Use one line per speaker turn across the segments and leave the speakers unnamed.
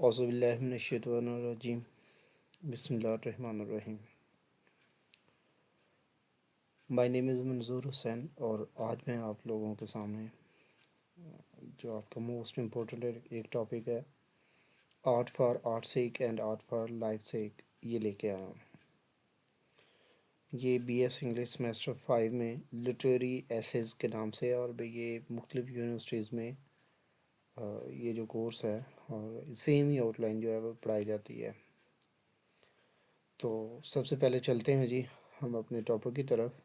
औज़ुबिल्लाहिमिनश्शैतानिर्रजीम बिस्मिल्लाहिर्रहमानिर्रहीम। My name is मंजूर हुसैन और आज मैं आप लोगों के सामने जो आपका मोस्ट इम्पोर्टेंट एक टॉपिक है, art for art sake and art for life sake, ये लेके आया हूँ। ये बीएस इंग्लिश सेमेस्टर 5 में लिटरेरी एसेज के नाम से है और भाई ये मुख्तलिफ़ यूनिवर्सिटीज़ में ये जो कोर्स है और सेम ही आउटलाइन जो है वो पढ़ाई जाती है। तो सबसे पहले चलते हैं जी हम अपने टॉपिक की तरफ।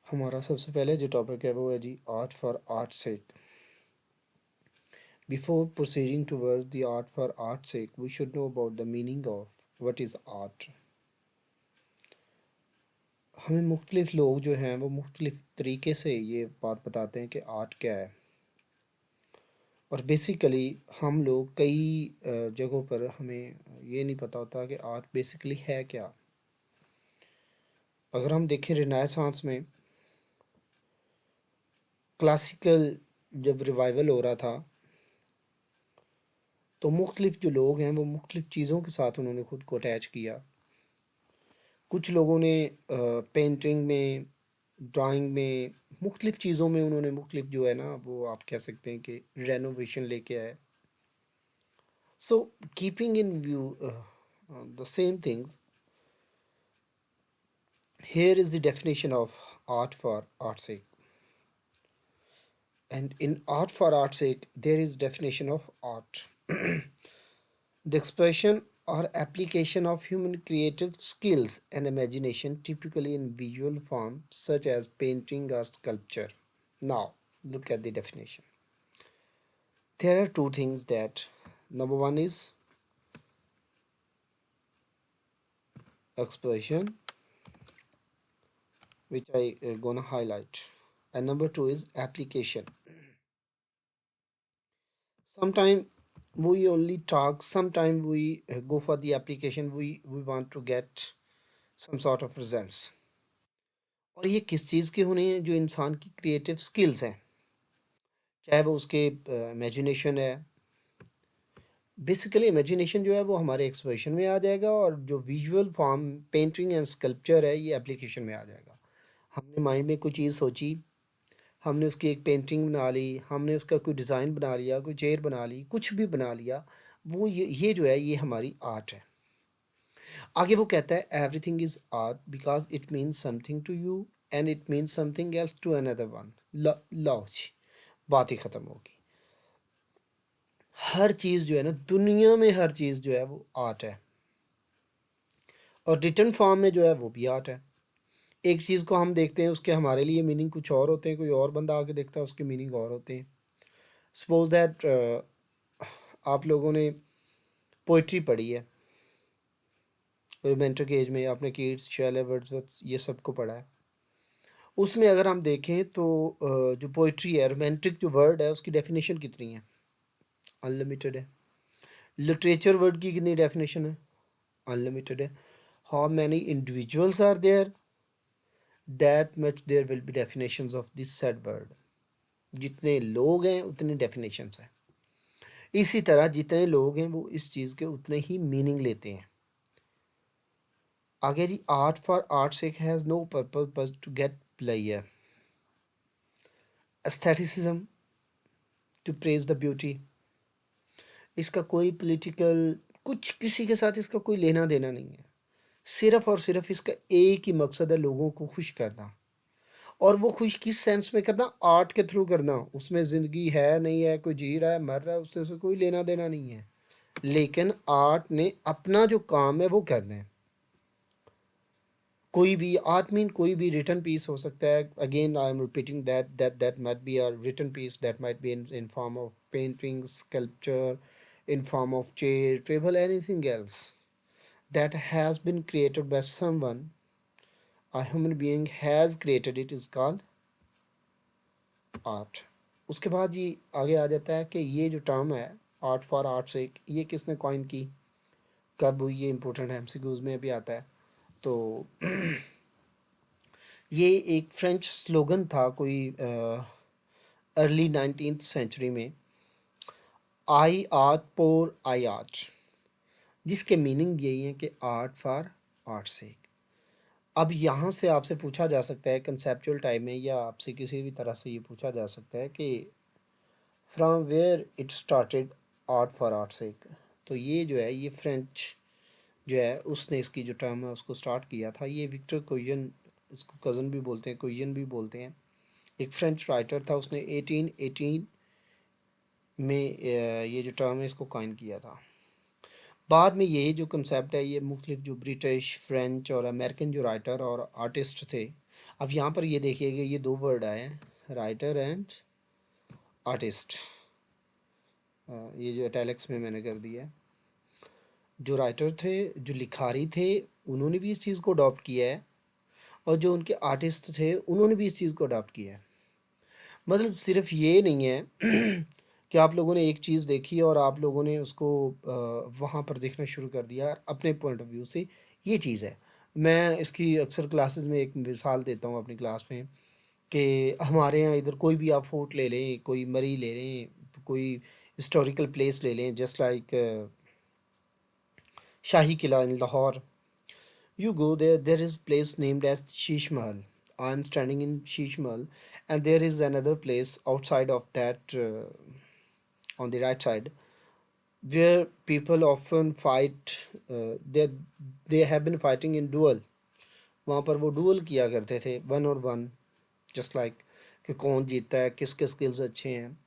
हमारा सबसे पहले जो टॉपिक है वो है जी art for art sake. Before proceeding towards the art for art sake we should know about the meaning of what is art. हमें मुख्तलिफ लोग जो हैं वो मुख्तलिफ तरीके से ये बात बताते हैं कि आर्ट क्या है, और बेसिकली हम लोग कई जगहों पर हमें ये नहीं पता होता कि आर्ट बेसिकली है क्या। अगर हम देखें रिनाइसांस में क्लासिकल जब रिवाइवल हो रहा था तो मुख्तलिफ जो लोग हैं वो मुख्तलिफ चीज़ों के साथ उन्होंने ख़ुद को अटैच किया। कुछ लोगों ने पेंटिंग में, ड्राइंग में, मुख्तलिफ चीज़ों में उन्होंने मुख्तलिफ जो है ना वो आप कह सकते हैं कि रेनोवेशन लेके आए। So keeping in view the same things, here is the definition of art for art's sake. And in art for art's sake there is definition of art. The expression or application of human creative skills and imagination, typically in visual form such as painting or sculpture. Now look at the definition. There are two things that number one is expression, which I gonna highlight, and number two is application. Sometimes we only talk, sometimes we go for the application, we want to get some sort of results. और ये किस चीज़ की होनी है? जो इंसान की creative skills हैं, चाहे वो उसके इमेजिनेशन है। बेसिकली इमेजिनेशन जो है वो हमारे एक्सप्रेशन में आ जाएगा, और जो visual form painting and sculpture है ये एप्लीकेशन में आ जाएगा। हमने माइंड में कोई चीज़ सोची, हमने उसकी एक पेंटिंग बना ली, हमने उसका कोई डिज़ाइन बना लिया, कोई चेयर बना ली, कुछ भी बना लिया, वो ये जो है ये हमारी आर्ट है। आगे वो कहता है everything is art because it means something to you and it means something else to another one. लो जी, बात ही ख़त्म होगी। हर चीज़ जो है ना दुनिया में, हर चीज़ जो है वो आर्ट है, और रिटर्न फॉर्म में जो है वो भी आर्ट है। एक चीज़ को हम देखते हैं, उसके हमारे लिए मीनिंग कुछ और होते हैं, कोई और बंदा आके देखता है उसके मीनिंग और होते हैं। सपोज दैट आप लोगों ने पोइट्री पढ़ी है रोमांटिक एज में, आपने कीट्स, शेले, वर्ड्सवर्थ ये सब को पढ़ा है। उसमें अगर हम देखें तो जो पोइट्री है, रोमांटिक जो वर्ड है उसकी डेफिनेशन कितनी है? अनलिमिटेड है। लिटरेचर वर्ड की कितनी डेफिनेशन है? अनलिमिटेड है। How many individuals are there, that much there will be definitions of this said word. जितने लोग हैं उतनी डेफिनेशंस हैं। इसी तरह जितने लोग हैं वो इस चीज़ के उतने ही मीनिंग लेते हैं। आगे जी, art for art sake has no purpose but to get pleasure, aestheticism to praise the beauty. इसका कोई पॉलिटिकल कुछ किसी के साथ इसका कोई लेना देना नहीं है। सिर्फ़ और सिर्फ़ इसका एक ही मकसद है, लोगों को खुश करना। और वो खुश किस सेंस में करना? आर्ट के थ्रू करना। उसमें ज़िंदगी है नहीं है, कोई जी रहा है मर रहा है, उससे कोई लेना देना नहीं है। लेकिन आर्ट ने अपना जो काम है वो करना है। कोई भी आर्ट मीन कोई भी रिटन पीस हो सकता है। Again I am repeating that might be a written piece, that might be in form of painting, sculpture, in form of chair, table, anything else that has been created by someone, a human being has created it, is called art. उसके बाद ये आगे आ जाता है कि ये जो term है आर्ट फॉर आर्ट से, ये किसने कॉइन की, कब हुई, ये इंपॉर्टेंट है, एमसीक्यूज में भी आता है। तो ये एक फ्रेंच स्लोगन था, कोई अर्ली 19th सेंचुरी में आई आर्ट पोर आई आर्ट, जिसके मीनिंग यही है कि आर्ट फॉर आर्ट से। अब यहाँ से आपसे पूछा जा सकता है कंसेप्चुअल टाइम में, या आपसे किसी भी तरह से ये पूछा जा सकता है कि from where it started art for art से। तो ये जो है, ये फ्रेंच जो है उसने इसकी जो टर्म है उसको स्टार्ट किया था। ये विक्टर कोयन, इसको कज़न भी बोलते हैं, कोयन भी बोलते हैं, एक फ्रेंच राइटर था। उसने 1818 में ये जो टर्म है इसको कायन किया था। बाद में ये जो कंसेप्ट है ये मुख्तलिफ जो ब्रिटिश, फ्रेंच और अमेरिकन जो राइटर और आर्टिस्ट थे। अब यहाँ पर ये देखिएगा, ये दो वर्ड आए हैं, राइटर एंड आर्टिस्ट। ये जो इटैलिक्स में मैंने कर दिया है। जो राइटर थे, जो लिखारी थे, उन्होंने भी इस चीज़ को अडॉप्ट किया है, और जो उनके आर्टिस्ट थे उन्होंने भी इस चीज़ को अडॉप्ट किया है। मतलब सिर्फ ये नहीं है कि आप लोगों ने एक चीज़ देखी और आप लोगों ने उसको वहाँ पर देखना शुरू कर दिया अपने पॉइंट ऑफ व्यू से। ये चीज़ है, मैं इसकी अक्सर क्लासेस में एक मिसाल देता हूँ अपनी क्लास में, कि हमारे यहाँ इधर कोई भी आप फोर्ट ले लें, कोई मरी ले लें, कोई हिस्टोरिकल प्लेस ले लें, just like shahi Qila in Lahore. You go there, there is place named as Sheesh Mahal. I'm standing in Sheesh Mahal, and there is another place outside of that, on the right side, where people often fight. They have been fighting in duel. वहाँ पर वो dual किया करते थे, one और one, just like कि कौन जीतता है, किसके स्किल्स अच्छे हैं।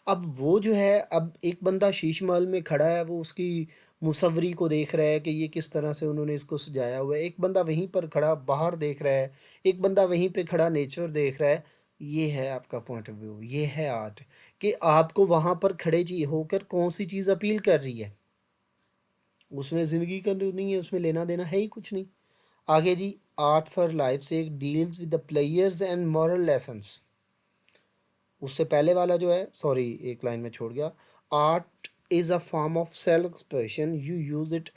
अब वो जो है, अब एक बंदा शीश महल में खड़ा है, वो उसकी मुसव्वरी को देख रहा है कि ये किस तरह से उन्होंने इसको सजाया हुआ है। एक बंदा वहीं पर खड़ा बाहर देख रहा है, एक बंदा वहीं पे खड़ा नेचर देख रहा है। ये है आपका पॉइंट ऑफ व्यू, ये है आर्ट, कि आपको वहाँ पर खड़े जी होकर कौन सी चीज़ अपील कर रही है। उसमें ज़िंदगी का तो नहीं है, उसमें लेना देना है ही कुछ नहीं। आगे जी, आर्ट फॉर लाइफ से एक deals with the players and moral lessons. उससे पहले वाला जो है, सॉरी एक लाइन में छोड़ गया। Art is a form of self expression, you use it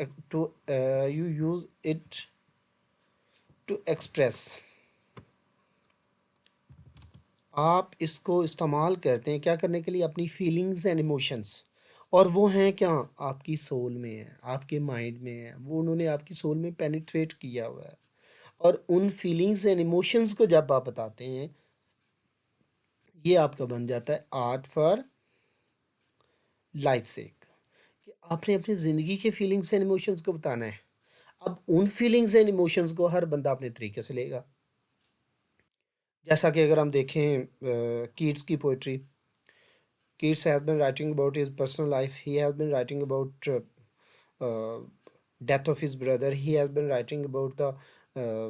to express. आप इसको इस्तेमाल करते हैं क्या करने के लिए? अपनी फीलिंग्स एंड इमोशंस। और वो हैं क्या? आपकी सोल में है, आपके माइंड में है, वो उन्होंने आपकी सोल में पेनिट्रेट किया हुआ है। और उन फीलिंग्स एंड इमोशंस को जब आप बताते हैं, ये आपका बन जाता है आर्ट फॉर लाइफ सेक, कि आपने अपनी ज़िंदगी के फीलिंग्स एंड इमोशंस को बताना है। अब उन फीलिंग्स एंड इमोशंस को हर बंदा अपने तरीके से लेगा। जैसा कि अगर हम देखें कीट्स की poetry, Keats has been writing about his personal life, he has been writing about death of his brother, he has been writing about the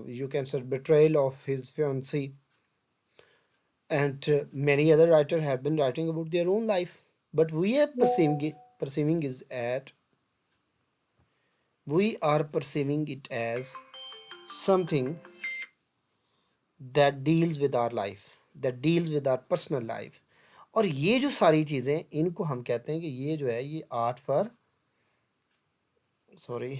you can say betrayal of his fiancée, and many other writers have been writing about their own life. But perceiving is at we are perceiving it as something that deals with our life, that deals with our personal life. और ये जो सारी चीज़ें, इनको हम कहते हैं कि ये जो है, ये आर्ट फॉर, सॉरी,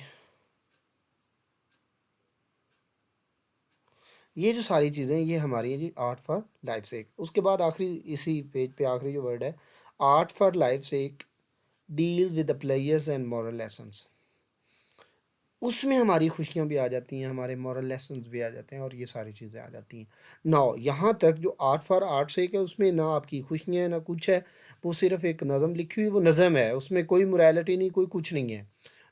ये जो सारी चीज़ें ये हमारी हैं जी आर्ट फॉर लाइफ सेक। उसके बाद आखिरी इसी पेज पे आखिरी जो वर्ड है, art for life sake deals with the players and moral lessons. उसमें हमारी खुशियाँ भी आ जाती हैं, हमारे मॉरल लेसन्स भी आ जाते हैं, और ये सारी चीज़ें आ जाती हैं। नाउ यहाँ तक जो आर्ट फॉर आर्ट से है, उसमें ना आपकी खुशियाँ हैं ना कुछ है, वो सिर्फ एक नज़म लिखी हुई, वो नज़म है, उसमें कोई मोरालिटी नहीं, कोई कुछ नहीं है,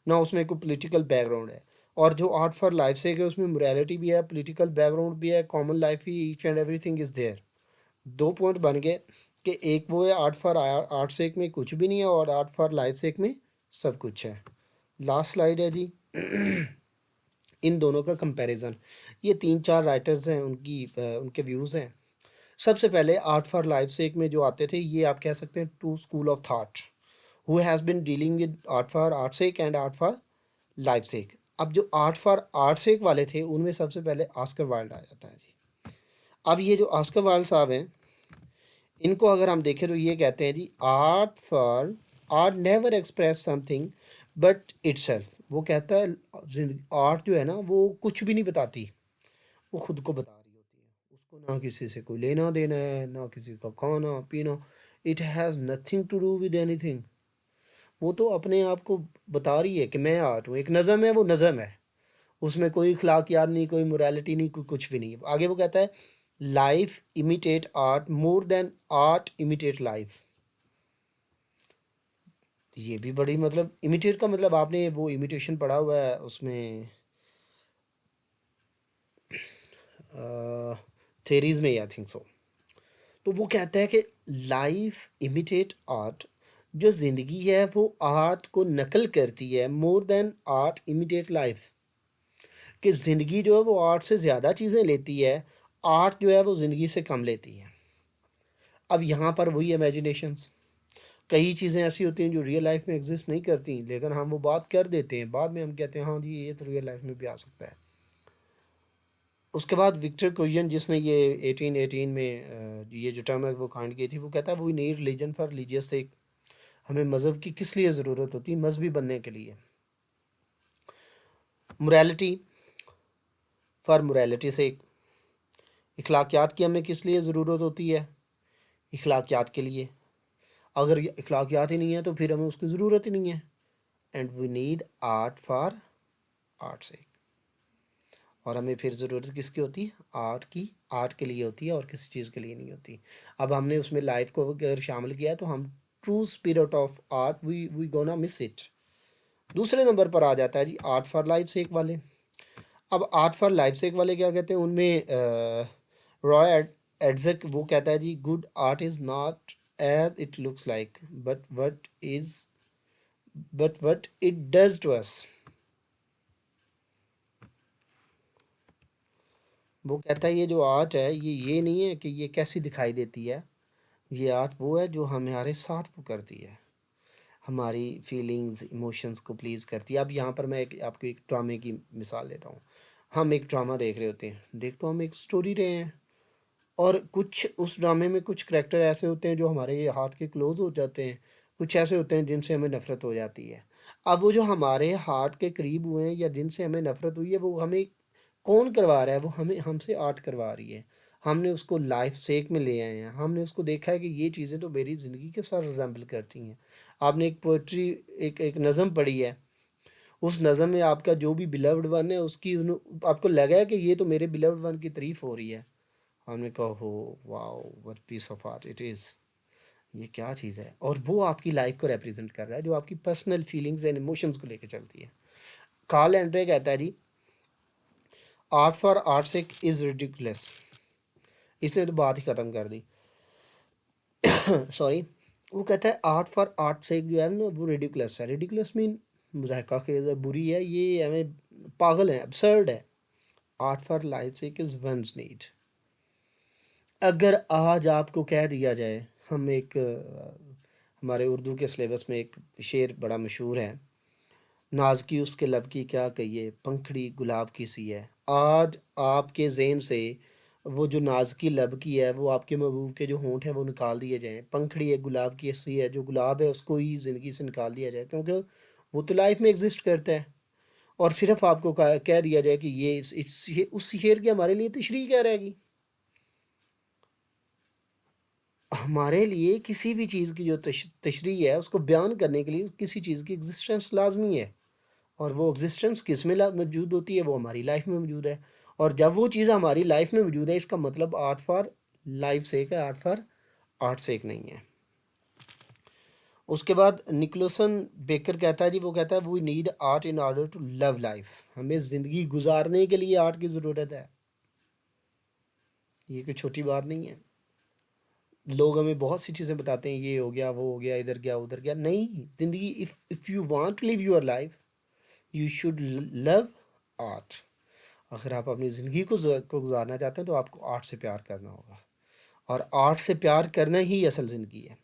ना उसमें कोई पॉलिटिकल बैकग्राउंड है। और जो आर्ट फॉर लाइफ से है, उसमें मोरालिटी भी है, पॉलिटिकल बैकग्राउंड भी है, कॉमन लाइफ ही, each and everything is there. दो पॉइंट बन गए, कि एक वो है आर्ट फॉर आर्ट सेक में कुछ भी नहीं है, और आर्ट फॉर लाइफ सेक में सब कुछ है। लास्ट स्लाइड है जी इन दोनों का कंपैरिजन। ये तीन चार राइटर्स हैं, उनके व्यूज़ हैं। सबसे पहले आर्ट फॉर लाइफ सेक में जो आते थे, ये आप कह सकते हैं two school of thought who has been dealing with art for art sake and art for life sake. अब जो आर्ट फॉर आर्ट सेक वाले थे, उनमें सबसे पहले ऑस्कर वाइल्ड आ जाता है जी। अब ये जो ऑस्कर वाइल्ड साहब हैं, इनको अगर हम देखें तो ये कहते हैं जी, art never express something but itself. वो कहता है आर्ट जो है ना, वो कुछ भी नहीं बताती, वो खुद को बता रही होती है, उसको ना किसी से कोई लेना देना है, ना किसी का खाना पीना। It has nothing to do with anything. वो तो अपने आप को बता रही है कि मैं आर्ट हूँ। एक नज़म है, वो नज़म है, उसमें कोई अखलाकियात नहीं, कोई मोरालिटी नहीं, कोई कुछ भी नहीं है। आगे वो कहता है life imitate art more than art imitate life. ये भी बड़ी मतलब इमिटेट का मतलब आपने वो इमिटेशन पढ़ा हुआ है उसमें थेरीज में, आई थिंक सो। तो वो कहता है कि लाइफ इमिटेट आर्ट, जो ज़िंदगी है वो आर्ट को नकल करती है more than art imitate life. कि ज़िंदगी जो है वो आर्ट से ज़्यादा चीज़ें लेती है, आर्ट जो है वो ज़िंदगी से कम लेती है। अब यहाँ पर वही इमेजिनेशंस, कई चीज़ें ऐसी होती हैं जो रियल लाइफ में एग्जिस्ट नहीं करती, लेकिन हम वो बात कर देते हैं, बाद में हम कहते हैं हाँ जी ये तो रियल लाइफ में भी आ सकता है। उसके बाद विक्टर कोरियन, जिसने ये 1818 में ये जो टर्म है वो कांड की थी, वो कहता है we need religion for religious sake. हमें मज़हब की किस लिए ज़रूरत होती है? मजहबी बनने के लिए। मोरालिटी फॉर मोरालिटी सेक। इखलाकियात की हमें किस लिए ज़रूरत होती है? इखलाकियात के लिए। अगर ये इखलाकियात ही नहीं है तो फिर हमें उसकी ज़रूरत ही नहीं है। And we need art for art sake. और हमें फिर ज़रूरत किसकी होती है? आर्ट की। आर्ट के लिए होती है और किसी चीज़ के लिए नहीं होती। अब हमने उसमें लाइफ को अगर शामिल किया तो हम true spirit of art we gonna miss it. दूसरे नंबर पर आ जाता है जी आर्ट फॉर लाइफ सेक वाले। अब आर्ट फॉर लाइफ सेक वाले क्या कहते हैं उनमें? रॉय एडजक वो कहता है जी good art is not as it looks like but what it does to us. वो कहता है ये जो आर्ट है ये नहीं है कि ये कैसी दिखाई देती है। ये आर्ट वो है जो हमारे साथ वो करती है, हमारी फीलिंग्स इमोशंस को प्लीज़ करती है। अब यहाँ पर मैं आपको एक ड्रामे की मिसाल देता हूँ। हम एक ड्रामा देख रहे होते हैं, देख तो हम एक स्टोरी रहे हैं, और कुछ उस ड्रामे में कुछ करैक्टर ऐसे होते हैं जो हमारे हार्ट के क्लोज हो जाते हैं, कुछ ऐसे होते हैं जिनसे हमें नफ़रत हो जाती है। अब वो जो हमारे हार्ट के करीब हुए हैं या जिनसे हमें नफ़रत हुई है, वो हमें कौन करवा रहा है? वो हमें हमसे आर्ट करवा रही है। हमने उसको लाइफ सेक में ले आए हैं, हमने उसको देखा है कि ये चीज़ें तो मेरी ज़िंदगी के साथ रिजेंबल करती हैं। आपने एक पोइट्री, एक एक नज़म पढ़ी है, उस नज़म में आपका जो भी बिलव्ड वन है उसकी आपको लगा है कि ये तो मेरे बिलव्ड वन की तारीफ हो रही है। हमने कहा हो wow what piece of art it is. ये क्या चीज़ है? और वो आपकी लाइफ को रिप्रेजेंट कर रहा है, जो आपकी पर्सनल फीलिंग्स एंड इमोशंस को लेकर चलती है। कार्ल एंड्रे कहता है जी art for art sake is ridiculous. इसने तो बात ही ख़त्म कर दी। सॉरी। वो कहता है आर्ट फॉर आर्ट सेक जो है ना वो रिडिकुलस है। रिडिकुलस मीन मुजाहिका के बुरी है, ये हमें पागल है, absurd है। Art for life sake is once need. अगर आज आपको कह दिया जाए, हम एक हमारे उर्दू के सिलेबस में एक शेर बड़ा मशहूर है, नाज की उसके लब की क्या कहिए, पंखड़ी गुलाब की सी है। आज आपके ज़हन से वो जो नाज की लब की है, वो आपके महबूब के जो होंठ है वो निकाल दिए जाएँ। पंखड़ी एक गुलाब की सी है, जो गुलाब है उसको ही ज़िंदगी से निकाल दिया जाए, क्योंकि वो तो लाइफ में एग्जिस्ट करता है। और सिर्फ आपको कह दिया जाए कि ये उस शेर की हमारे लिए तशरीह क्या रहेगी? हमारे लिए किसी भी चीज़ की जो तशरीह है उसको बयान करने के लिए किसी चीज़ की एग्जिस्टेंस लाजमी है। और वो एग्जिस्टेंस किस में मौजूद होती है? वो हमारी लाइफ में मौजूद है। और जब वो चीज़ हमारी लाइफ में मौजूद है, इसका मतलब आर्ट फॉर लाइफ सेक है, आर्ट फॉर आर्ट सेक नहीं है। उसके बाद निकोलसन बेकर कहता है जी, वो कहता है we need art in order to love life. हमें ज़िंदगी गुजारने के लिए आर्ट की ज़रूरत है। ये कोई छोटी बात नहीं है। लोग हमें बहुत सी चीज़ें बताते हैं, ये हो गया, वो हो गया, इधर गया, उधर गया। नहीं, ज़िंदगी, if you want to live your life you should love art. अगर आप अपनी ज़िंदगी को गुजारना चाहते हैं तो आपको आर्ट से प्यार करना होगा, और आर्ट से प्यार करना ही असल ज़िंदगी है।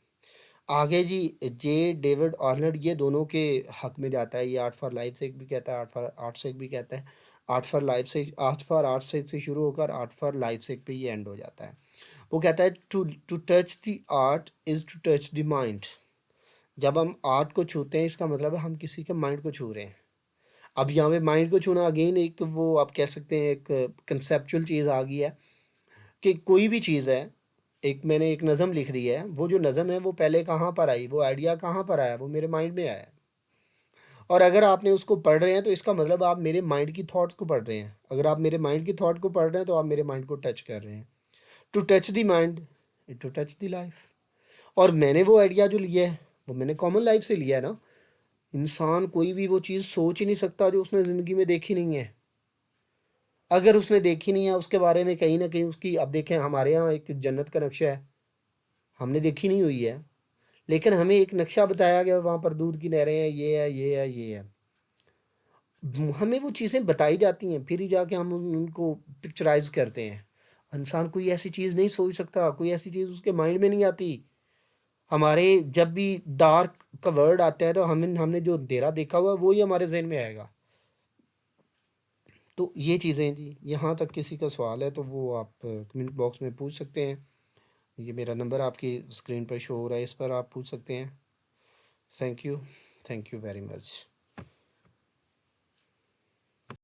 आगे जी जे डेविड आर्नल्ड ये दोनों के हक में जाता है। ये आर्ट फॉर लाइफ से भी कहता है, आर्ट फॉर आर्ट से भी कहता है। आर्ट फॉर लाइफ से, आर्ट फॉर आर्ट से शुरू होकर आर्ट फॉर लाइफ से पे ये एंड हो जाता है। वो कहता है to to touch the art is to touch the mind. जब हम आर्ट को छूते हैं, इसका मतलब है हम किसी के माइंड को छू रहे हैं। अब यहाँ पे माइंड को छूना अगेन एक वो आप कह सकते हैं एक कंसेप्चुअल चीज़ आ गई है। कि कोई भी चीज़ है, एक मैंने एक नज़म लिख दी है, वो जो नज़म है वो पहले कहाँ पर आई, वो आइडिया कहाँ पर आया, वो मेरे माइंड में आया। और अगर आपने उसको पढ़ रहे हैं तो इसका मतलब आप मेरे माइंड की थॉट्स को पढ़ रहे हैं। अगर आप मेरे माइंड की थॉट को पढ़ रहे हैं तो आप मेरे माइंड को टच कर रहे हैं। To touch the mind, to touch the life. और मैंने वो आइडिया जो लिया है वो मैंने कॉमन लाइफ से लिया है ना। इंसान कोई भी वो चीज़ सोच ही नहीं सकता जो उसने ज़िंदगी में देखी नहीं है। अगर उसने देखी नहीं है उसके बारे में कहीं ना कहीं उसकी, अब देखें हमारे यहाँ एक जन्नत का नक्शा है, हमने देखी नहीं हुई है, लेकिन हमें एक नक्शा बताया गया, वहाँ पर दूध की नहरें हैं, ये है, ये है, ये है। हमें वो चीज़ें बताई जाती हैं, फिर ही जाके हम उनको पिक्चराइज करते हैं। इंसान कोई ऐसी चीज़ नहीं सोच सकता, कोई ऐसी चीज़ उसके माइंड में नहीं आती। हमारे जब भी डार्क का वर्ड आता है तो हमें हमने जो अंधेरा देखा हुआ है वो ही हमारे जहन में आएगा। तो ये चीज़ें जी, यहाँ तक किसी का सवाल है तो वो आप कमेंट बॉक्स में पूछ सकते हैं। ये मेरा नंबर आपकी स्क्रीन पर शो हो रहा है, इस पर आप पूछ सकते हैं। Thank you, thank you very much.